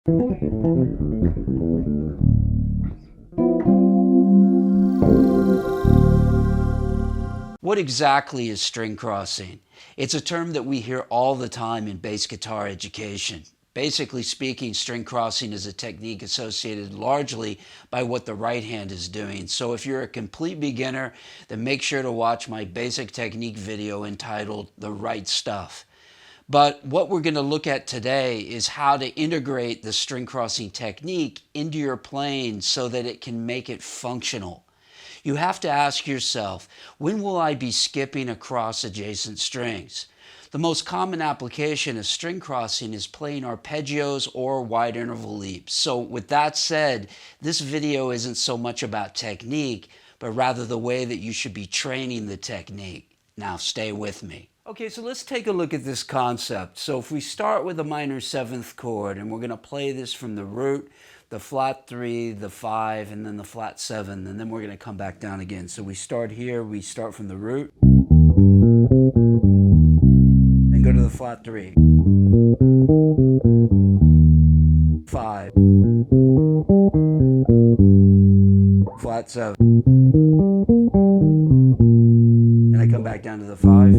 What exactly is string crossing? It's a term that we hear all the time in bass guitar education. Basically speaking, string crossing is a technique associated largely by what the right hand is doing. So if you're a complete beginner, then make sure to watch my basic technique video entitled The Right Stuff. But what we're going to look at today is how to integrate the string crossing technique into your playing so that it can make it functional. You have to ask yourself, when will I be skipping across adjacent strings? The most common application of string crossing is playing arpeggios or wide interval leaps. So with that said, this video isn't so much about technique, but rather the way that you should be training the technique. Now stay with me. Okay, so let's take a look at this concept. So if we start with a minor 7th chord, and we're going to play this from the root, the flat 3, the 5, and then the flat 7, and then we're going to come back down again. So we start here, we start from the root, and go to the flat 3, 5, flat 7, and I come back down to the 5,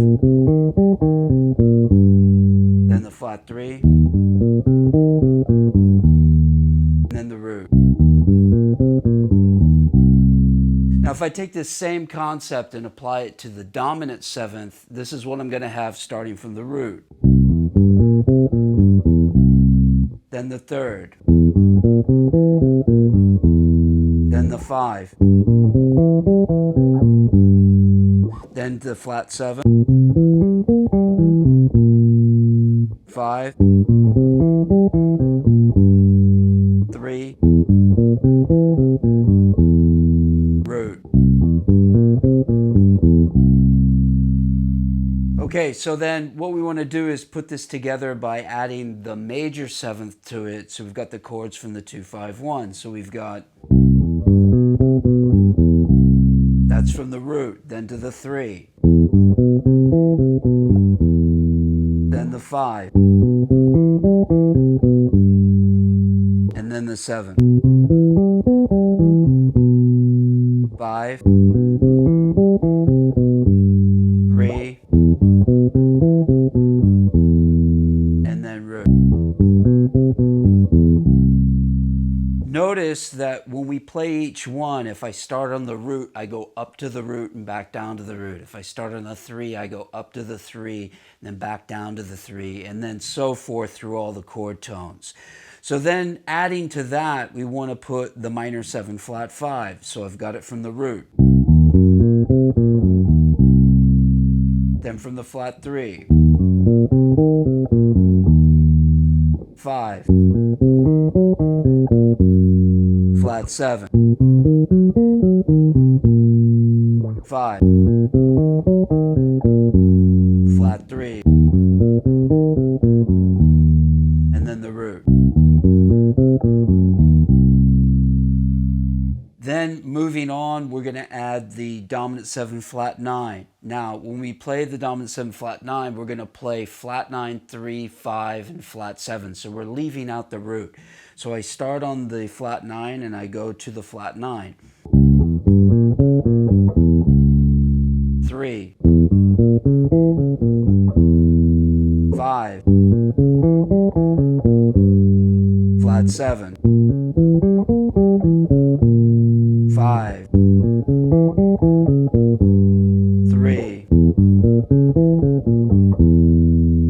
then the flat 3, and then the root. Now if I take this same concept and apply it to the dominant 7th, this is what I'm going to have starting from the root. Then the 3rd. Then the 5. Then the flat 7. 5. 3. Root. Okay, so then what we want to do is put this together by adding the major 7th to it. So we've got the chords from the 2, 5, 1. So we've got, that's from the root, then to the 3, then the 5, and then the 7, 5, 3, and then root. Notice that when we play each one, if I start on the root, I go up to the root and back down to the root. If I start on the 3, I go up to the 3, and then back down to the 3, and then so forth through all the chord tones. So then adding to that, we want to put the minor 7 flat 5. So I've got it from the root. Then from the flat 3. 5. Flat 7. 5. Flat 3. And then the root. Then moving on, we're going to add the dominant 7 flat 9. Now, when we play the dominant 7 flat 9, we're going to play flat 9, 3, 5, and flat 7. So we're leaving out the root. So I start on the flat 9 and I go to the flat 9. 3, 5, flat 7, 5, 3,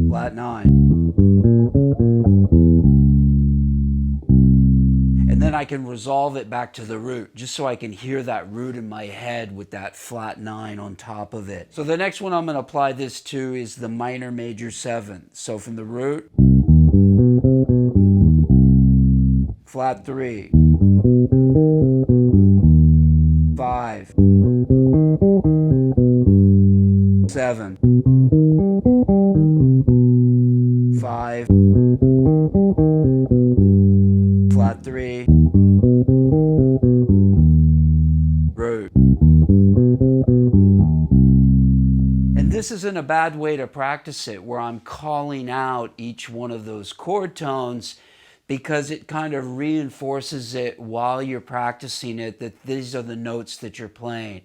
flat 9. And then I can resolve it back to the root, just so I can hear that root in my head with that flat 9 on top of it. So the next one I'm going to apply this to is the minor major 7. So from the root, flat 3, 5, 7, 5, flat 3, root. And this isn't a bad way to practice it, where I'm calling out each one of those chord tones because it kind of reinforces it while you're practicing it that these are the notes that you're playing.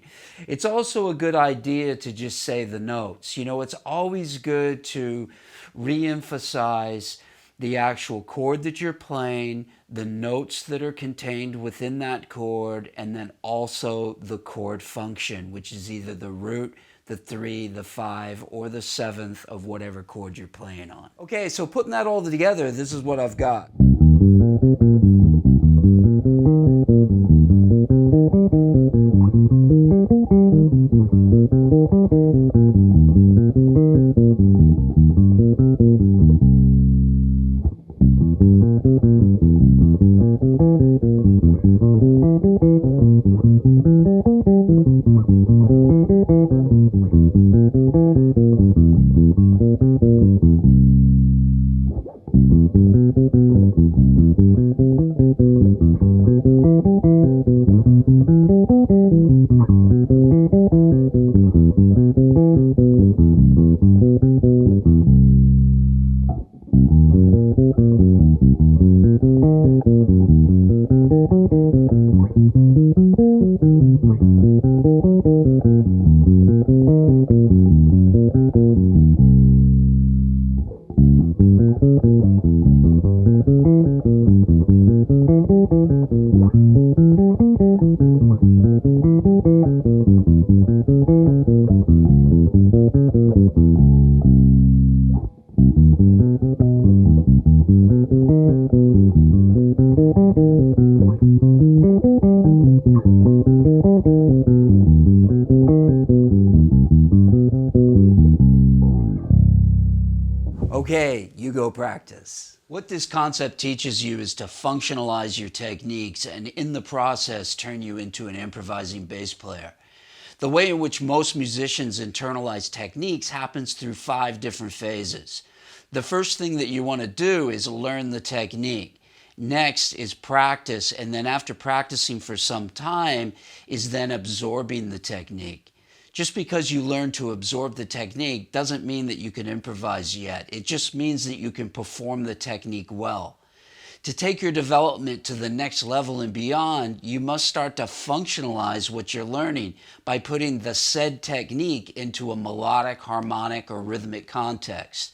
It's also a good idea to just say the notes. You know, it's always good to re-emphasize the actual chord that you're playing, the notes that are contained within that chord, and then also the chord function, which is either the root, the 3, the 5, or the 7th of whatever chord you're playing on. Okay, so putting that all together, this is what I've got. Okay, you go practice. What this concept teaches you is to functionalize your techniques and in the process turn you into an improvising bass player. The way in which most musicians internalize techniques happens through 5 different phases. The first thing that you want to do is learn the technique. Next is practice, and then after practicing for some time is then absorbing the technique. Just because you learn to absorb the technique doesn't mean that you can improvise yet. It just means that you can perform the technique well. To take your development to the next level and beyond, you must start to functionalize what you're learning by putting the said technique into a melodic, harmonic, or rhythmic context.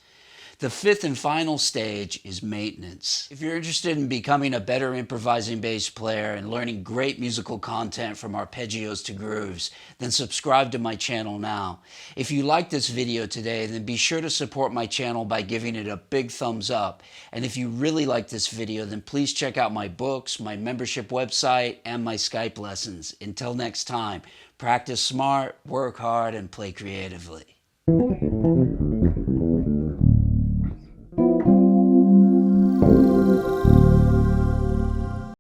The 5th and final stage is maintenance. If you're interested in becoming a better improvising bass player and learning great musical content from arpeggios to grooves, then subscribe to my channel now. If you liked this video today, then be sure to support my channel by giving it a big thumbs up. And if you really like this video, then please check out my books, my membership website, and my Skype lessons. Until next time, practice smart, work hard, and play creatively.